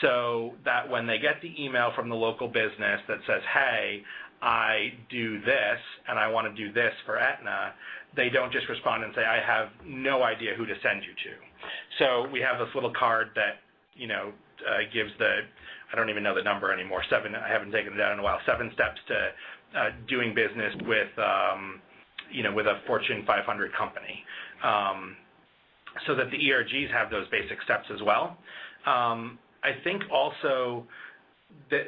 so that when they get the email from the local business that says, hey, I do this and I want to do this for Aetna, they don't just respond and say, I have no idea who to send you to. So we have this little card that, gives I don't even know the number anymore, 7, I haven't taken it down in a while, 7 steps to doing business with, with a Fortune 500 company, so that the ERGs have those basic steps as well. I think also that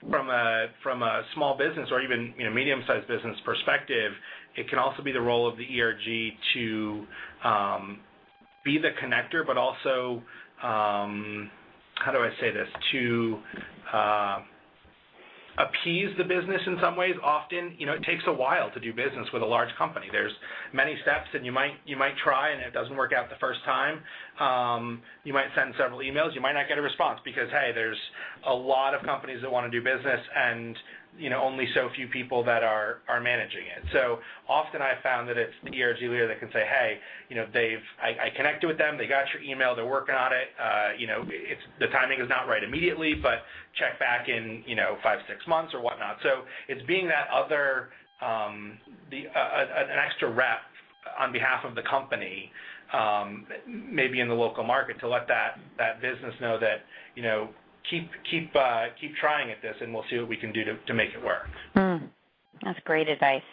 from a small business or even medium-sized business perspective, it can also be the role of the ERG to be the connector, but also how do I say this, to appease the business in some ways. Often, it takes a while to do business with a large company. There's many steps, and you might try, and it doesn't work out the first time. You might send several emails. You might not get a response because, hey, there's a lot of companies that want to do business, and only so few people that are managing it. So often I found that it's the ERG leader that can say, hey, I connected with them, they got your email, they're working on it. The timing is not right immediately, but check back in 5-6 months or whatnot. So it's being that other an extra rep on behalf of the company, maybe in the local market, to let that business know that keep trying at this, and we'll see what we can do to make it work. That's great advice.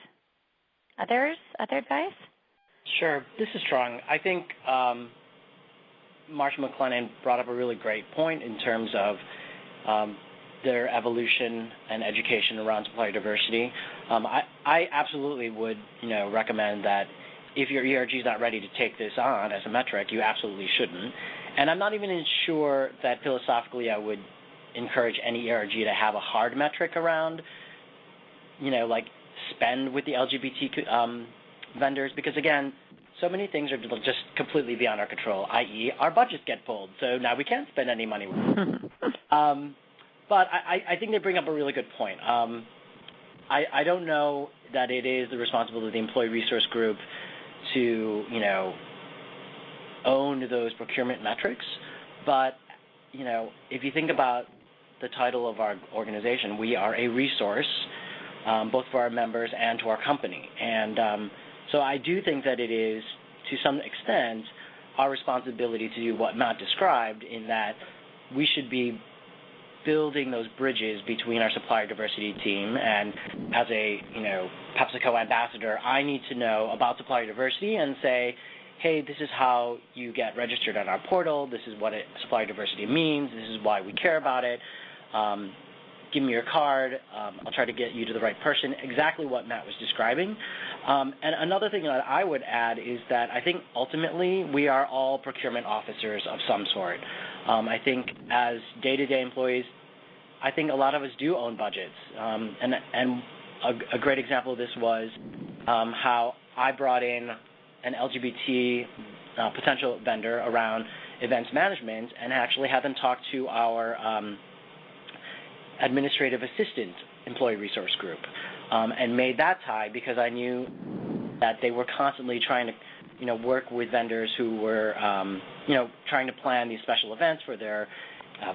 Other advice? Sure. This is Trung. I think Marsha McLennan brought up a really great point in terms of their evolution and education around supplier diversity. I absolutely would recommend that if your ERG is not ready to take this on as a metric, you absolutely shouldn't. And I'm not even sure that philosophically I would encourage any ERG to have a hard metric around, like spend with the LGBT vendors, because, again, so many things are just completely beyond our control, i.e. our budgets get pulled, so now we can't spend any money with them. But I think they bring up a really good point. I don't know that it is the responsibility of the employee resource group to, own those procurement metrics, but if you think about the title of our organization, we are a resource both for our members and to our company, and so I do think that it is to some extent our responsibility to do what Matt described, in that we should be building those bridges between our supplier diversity team, and as a PepsiCo ambassador, I need to know about supplier diversity and say, hey, this is how you get registered on our portal, this is what supplier diversity means, this is why we care about it, give me your card, I'll try to get you to the right person, exactly what Matt was describing. And another thing that I would add is that I think ultimately we are all procurement officers of some sort. I think as day-to-day employees, I think a lot of us do own budgets. And a great example of this was how I brought in an LGBT potential vendor around events management and actually had them talk to our administrative assistant employee resource group, and made that tie because I knew that they were constantly trying to work with vendors who were trying to plan these special events for their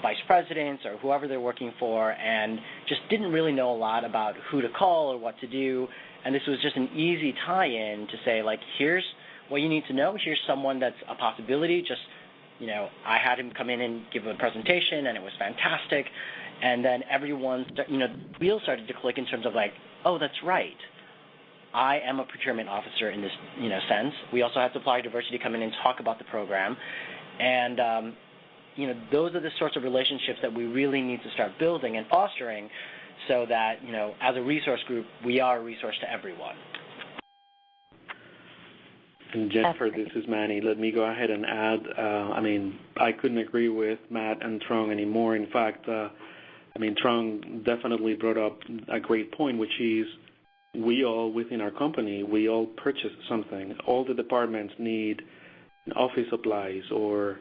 vice presidents or whoever they're working for, and just didn't really know a lot about who to call or what to do. And this was just an easy tie-in to say, like, here's what you need to know. Here's someone that's a possibility. Just, I had him come in and give a presentation, and it was fantastic. And then everyone, wheels started to click in terms of like, oh, that's right. I am a procurement officer in this, sense. We also had supplier diversity come in and talk about the program. And, those are the sorts of relationships that we really need to start building and fostering so that, as a resource group, we are a resource to everyone. And Jennifer, this is Manny. Let me go ahead and add, I couldn't agree with Matt and Trung anymore. In fact, Trung definitely brought up a great point, which is we all within our company, we all purchase something. All the departments need office supplies or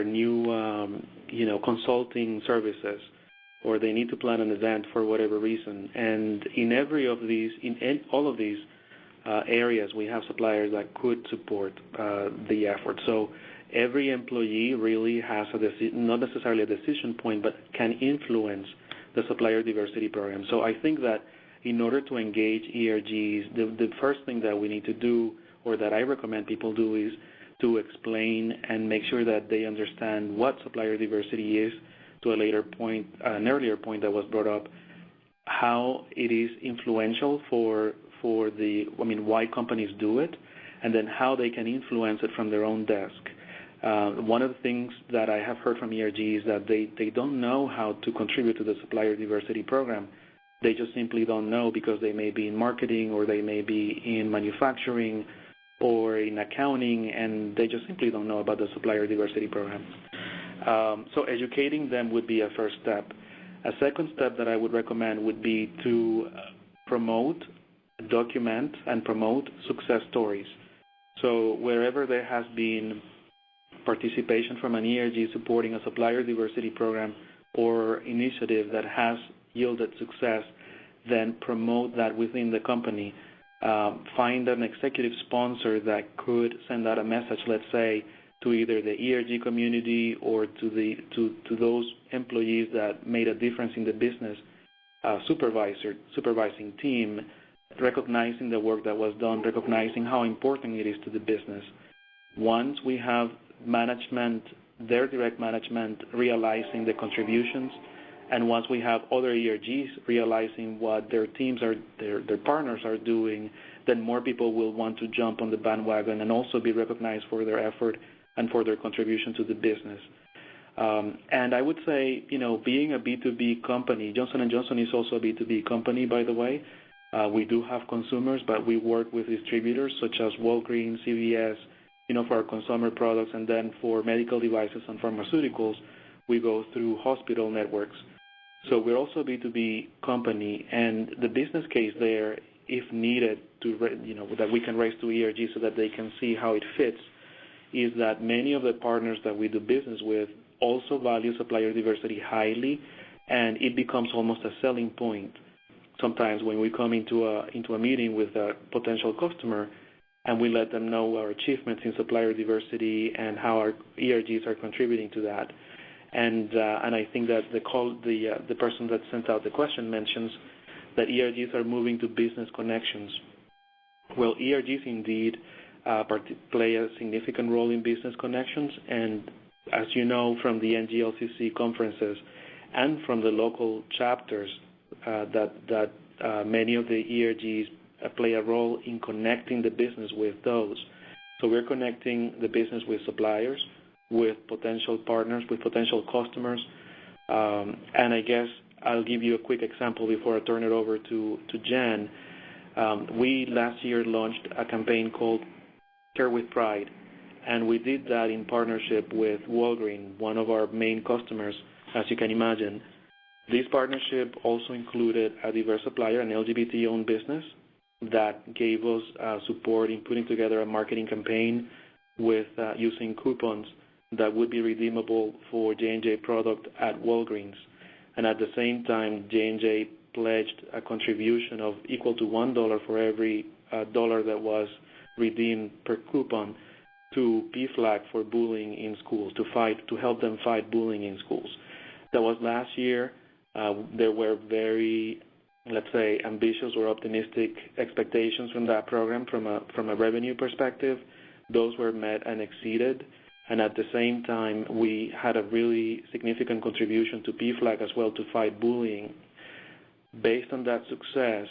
new, consulting services, or they need to plan an event for whatever reason. And in all of these areas, we have suppliers that could support the effort. So every employee really has not necessarily a decision point, but can influence the supplier diversity program. So I think that in order to engage ERGs, the first thing that we need to do, or that I recommend people do, is to explain and make sure that they understand what supplier diversity is, to an earlier point that was brought up, how it is influential for why companies do it, and then how they can influence it from their own desk. One of the things that I have heard from ERG is that they don't know how to contribute to the supplier diversity program. They just simply don't know because they may be in marketing, or they may be in manufacturing, or in accounting, and they just simply don't know about the supplier diversity program. So educating them would be a first step. A second step that I would recommend would be to promote, document, and promote success stories. So wherever there has been participation from an ERG supporting a supplier diversity program or initiative that has yielded success, then promote that within the company. Find an executive sponsor that could send out a message, let's say, to either the ERG community or to those employees that made a difference in the business, supervising team, recognizing the work that was done, recognizing how important it is to the business. Once we have management, their direct management, realizing the contributions, and once we have other ERGs realizing what their teams are, their partners are doing, then more people will want to jump on the bandwagon and also be recognized for their effort and for their contribution to the business. And I would say, being a B2B company, Johnson & Johnson is also a B2B company, by the way. We do have consumers, but we work with distributors such as Walgreens, CVS, for our consumer products, and then for medical devices and pharmaceuticals, we go through hospital networks. So we're also a B2B company, and the business case there, if needed, that we can raise to ERG so that they can see how it fits, is that many of the partners that we do business with also value supplier diversity highly, and it becomes almost a selling point. Sometimes when we come into a meeting with a potential customer and we let them know our achievements in supplier diversity and how our ERGs are contributing to that. And I think that the person that sent out the question mentions that ERGs are moving to business connections. Well, ERGs indeed play a significant role in business connections, and as you know from the NGLCC conferences and from the local chapters, that many of the ERGs play a role in connecting the business with those. So we're connecting the business with suppliers, with potential partners, with potential customers. And I guess I'll give you a quick example before I turn it over to Jen. We last year launched a campaign called Care with Pride, and we did that in partnership with Walgreens, one of our main customers, as you can imagine. This partnership also included a diverse supplier, an LGBT-owned business, that gave us support in putting together a marketing campaign with using coupons that would be redeemable for J&J product at Walgreens. And at the same time, J&J pledged a contribution of equal to $1 for every dollar that was redeemed per coupon to PFLAG for bullying in schools, to help them fight bullying in schools. That was last year. There were very, let's say, ambitious or optimistic expectations from that program from a revenue perspective. Those were met and exceeded. And at the same time, we had a really significant contribution to PFLAG as well to fight bullying. Based on that success,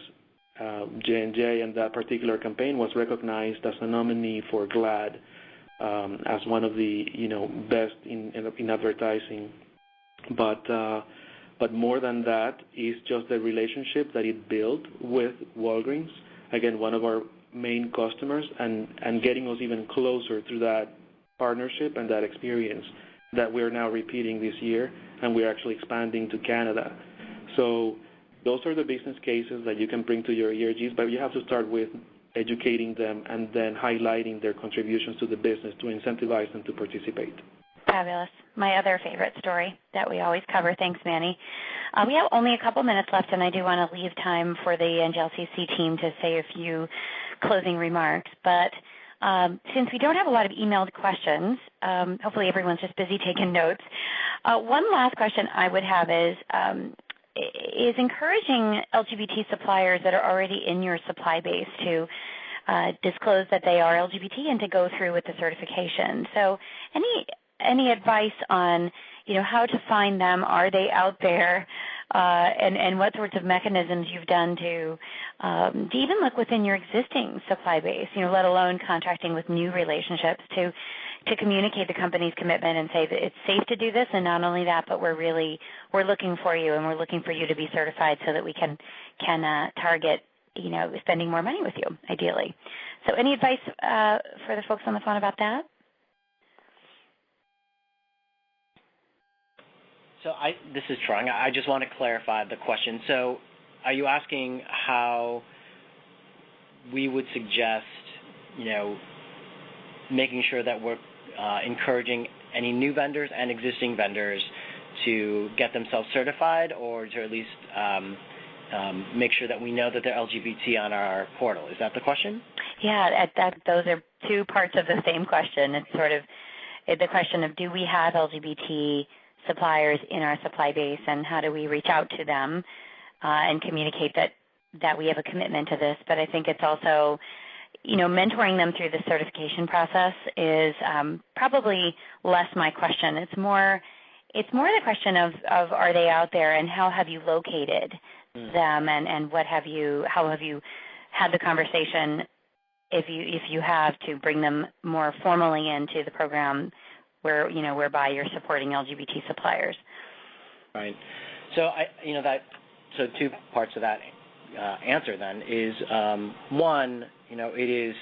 J&J and that particular campaign was recognized as a nominee for GLAAD as one of the best in advertising. But more than that is just the relationship that it built with Walgreens, again, one of our main customers, and getting us even closer to that partnership and that experience that we're now repeating this year, and we're actually expanding to Canada. So those are the business cases that you can bring to your ERGs, but you have to start with educating them and then highlighting their contributions to the business to incentivize them to participate. Fabulous. My other favorite story that we always cover. Thanks, Manny. We have only a couple minutes left, and I do want to leave time for the NGLCC team to say a few closing remarks. But since we don't have a lot of emailed questions, hopefully everyone's just busy taking notes. One last question I would have is encouraging LGBT suppliers that are already in your supply base to disclose that they are LGBT and to go through with the certification. So any advice on how to find them? Are they out there? And what sorts of mechanisms you've done to even look within your existing supply base, let alone contracting with new relationships to communicate the company's commitment and say that it's safe to do this, and not only that, but we're looking for you, and we're looking for you to be certified so that we can target spending more money with you, ideally. So any advice for the folks on the phone about that? So this is Trung. I just want to clarify the question. So are you asking how we would suggest, making sure that we're encouraging any new vendors and existing vendors to get themselves certified, or to at least make sure that we know that they're LGBT on our portal? Is that the question? Yeah, those are two parts of the same question. It's sort of the question of, do we have LGBT suppliers in our supply base, and how do we reach out to them and communicate that we have a commitment to this? But I think it's also, mentoring them through the certification process is probably less my question. It's more the question of are they out there, and how have you located them, and how have you had the conversation, if you have, to bring them more formally into the program whereby you're supporting LGBT suppliers. Right. So so two parts of that answer then is one, it is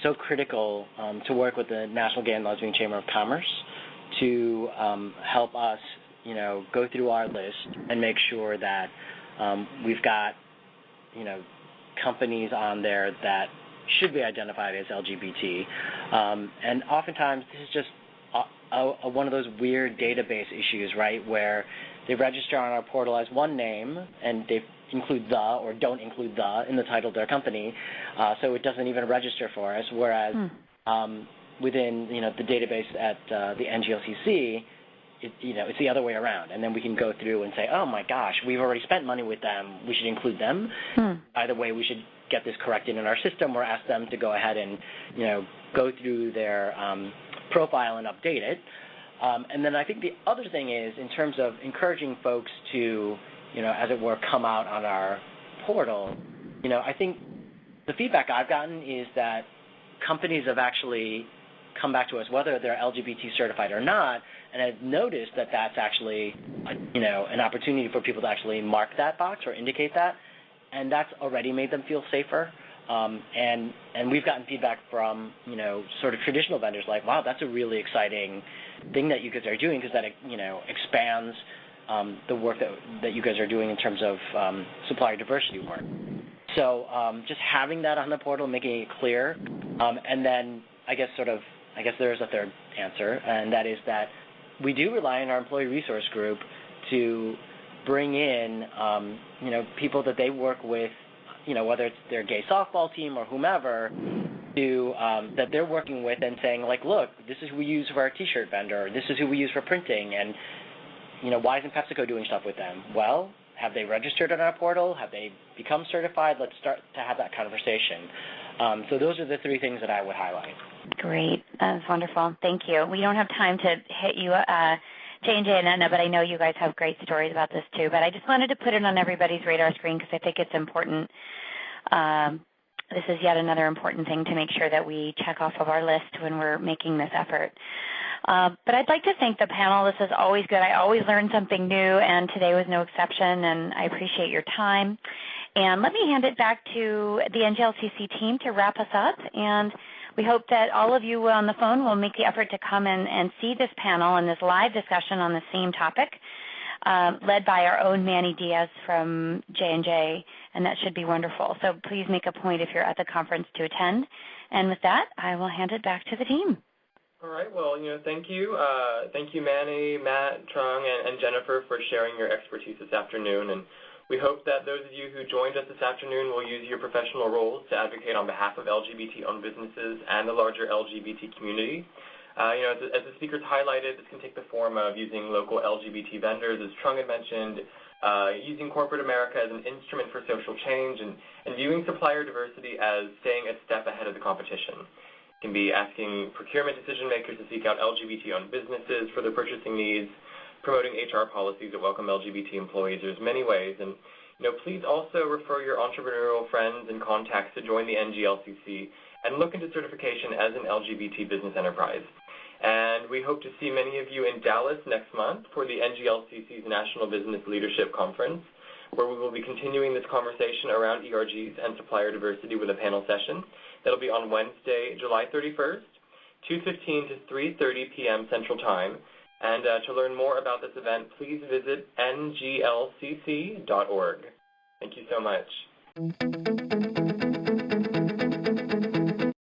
so critical to work with the National Gay and Lesbian Chamber of Commerce to help us, go through our list and make sure that we've got, companies on there that should be identified as LGBT. And oftentimes this is just one of those weird database issues, right, where they register on our portal as one name and they include the or don't include the in the title of their company, so it doesn't even register for us, whereas within, the database at the NGLCC, it's the other way around, and then we can go through and say, oh my gosh, we've already spent money with them, we should include them. Either way, we should get this corrected in our system or ask them to go ahead and, go through their profile and update it. And then I think the other thing is, in terms of encouraging folks to, as it were, come out on our portal, I think the feedback I've gotten is that companies have actually come back to us, whether they're LGBT certified or not, and have noticed that that's actually, an opportunity for people to actually mark that box or indicate that, and that's already made them feel safer. And we've gotten feedback from, sort of traditional vendors like, wow, that's a really exciting thing that you guys are doing, because that, expands the work that you guys are doing in terms of supplier diversity work. So just having that on the portal, making it clear, and then I guess there's a third answer, and that is that we do rely on our employee resource group to bring in, people that they work with, whether it's their gay softball team or whomever, that they're working with and saying, like, look, this is who we use for our T-shirt vendor, this is who we use for printing, and, why isn't PepsiCo doing stuff with them? Well, have they registered on our portal? Have they become certified? Let's start to have that conversation. So those are the three things that I would highlight. Great. That's wonderful. Thank you. We don't have time to hit you, J&J and Aetna, but I know you guys have great stories about this too. But I just wanted to put it on everybody's radar screen because I think it's important. This is yet another important thing to make sure that we check off of our list when we're making this effort. But I'd like to thank the panel. This is always good. I always learn something new, and today was no exception, and I appreciate your time. And let me hand it back to the NGLCC team to wrap us up. And we hope that all of you on the phone will make the effort to come and see this panel and this live discussion on the same topic, led by our own Manny Diaz from J&J, and that should be wonderful. So please make a point if you're at the conference to attend. And with that, I will hand it back to the team. All right. Well, thank you. Thank you, Manny, Matt, Trung, and Jennifer for sharing your expertise this afternoon. And we hope that those of you who joined us this afternoon will use your professional roles to advocate on behalf of LGBT-owned businesses and the larger LGBT community. As the speakers highlighted, this can take the form of using local LGBT vendors, as Trung had mentioned, using corporate America as an instrument for social change, and viewing supplier diversity as staying a step ahead of the competition. It can be asking procurement decision makers to seek out LGBT-owned businesses for their purchasing needs, promoting HR policies that welcome LGBT employees. There's many ways. And please also refer your entrepreneurial friends and contacts to join the NGLCC and look into certification as an LGBT business enterprise. And we hope to see many of you in Dallas next month for the NGLCC's National Business Leadership Conference, where we will be continuing this conversation around ERGs and supplier diversity with a panel session. That'll be on Wednesday, July 31st, 2:15 to 3:30 p.m. Central Time, And to learn more about this event, please visit nglcc.org. Thank you so much.